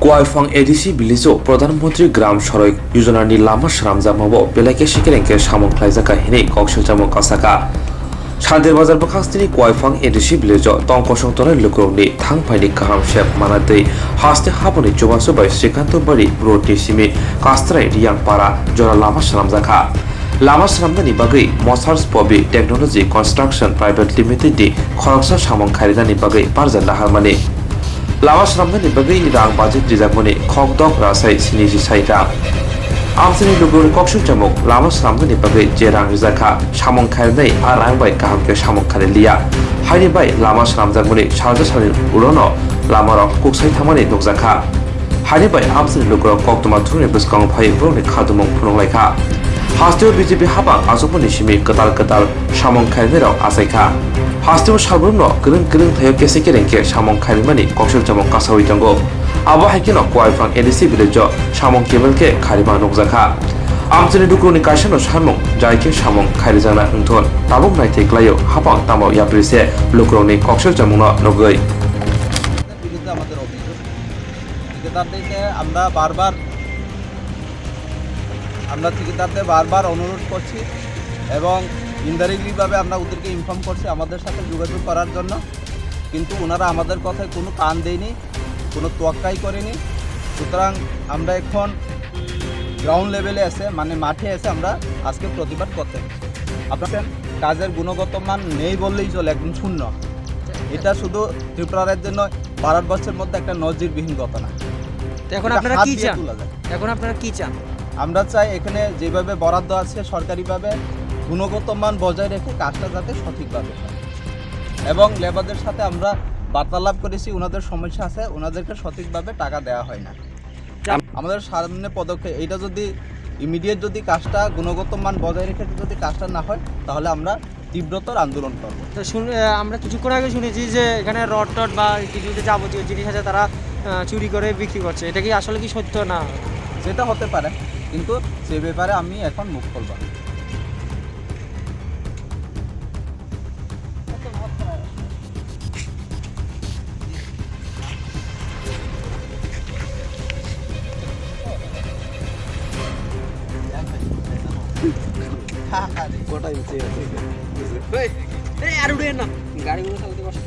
Kuaifang ADC Bilizo Pradhanmantri Gram Sadak Yojanani Lama Saramjamabo Belake Shikerengke Samung Khlaijaka hini Koksilchamu Kasaka Shadir Bazar Bakhastini Kuaifang ADC Bilizo Tongkosong Tonai Lukurongni Thangpaini Kaham Shep Manadei Haste Haboni Jobasu Bai Srikanto Bari Broti Simi Kastrai Riyang Para Jora Lama Saramjaka Lama Saramdani Bagai Mosars Pobi Technology Construction Private Limited di Khoroksa Samung Khairidani Bagai Parjan Daharmani Lama Saramdani Bagai Rang Budget Rizakmani Khokdok Rasai Siniji Saita Amsini Luguri Kokshuk Jamuk Lama Saramdani Bagai Jerang Rizaka Samung Khairidai Arang Bai Kahamke Samung Khairia Haini Bai Lama Saramjakmani Sharja Sarin Urono Lama Rok Kuksai Thamani Nukjaka Haini Bai Amsini Luguro Koktuma Thurni Biskong Phai Broni Khadumung Phununglaika Hasteo BJP Habang Asopani Shimi Katal Samung Khairirok Asaika Hasteo Shalbruno Gring Thayo Kesekerengke Samung Khairimani Kokshil Jamung Kasawi Jango Abo Haikino Kuaifang ADC Vilejo Samung Kebelke Kharima Nukjaka Amchini Dukroni Kaishano Samung Jaike Samung Khairijana Hungthon Tabuk Naite Klayo Habang Tamo Yaprise Lukroni Kokshil Jamungno Nugoi আমরা ঠিকাদারদের বারবার অনুরোধ করছি এবং ইনডাইরেক্টলিভাবে আমরা ওদেরকে inform করছি আমাদের সাথে যোগাযোগ করার জন্য কিন্তু ওনারা আমাদের কথায় কোনো কান দেয়নি কোনো তোয়াক্কাই করেনি সুতরাং আমরা এখন গ্রাউন্ড লেভেলে এসে মানে মাঠে এসে আমরা আজকে প্রতিবাদ করতে আপনাদের কাজের গুণগত মান নেই বললেই চলে একদম শূন্য এটা শুধু ত্রিপুরা রাজ্যের নয় ভারতবর্ষের মধ্যে একটা নজিরবিহীন ঘটনা এখন আপনারা কি চান আমরা চাই এখানে যেভাবে বরাদ্দ আছে সরকারিভাবে গুণগত মান বজায় রেখে কাজটা যাতে সঠিকভাবে হয় এবং লেবারদের সাথে আমরা বার্তালাপ করেছি ওনাদের সমস্যা আছে ওনাদেরকে সঠিকভাবে টাকা দেওয়া হয় না আমাদের সামনে পদক্ষেপ এইটা যদি ইমিডিয়েট যদি কাজটা গুণগত মান বজায় রেখে যদি কাজটা না হয় তাহলে আমরা তীব্রতর আন্দোলন করব তো আমরা কিছুক্ষণ আগে শুনেছি যে এখানে রড বা কিছু যাবতীয় জিনিস আছে তারা চুরি করে বিক্রি করছে এটা কি আসলে কি সত্য না যেটা হতে পারে কিন্তু সে ব্যাপারে আমি এখন মুখ খুলব আর উঠে না গাড়িগুলো চালাতে কষ্ট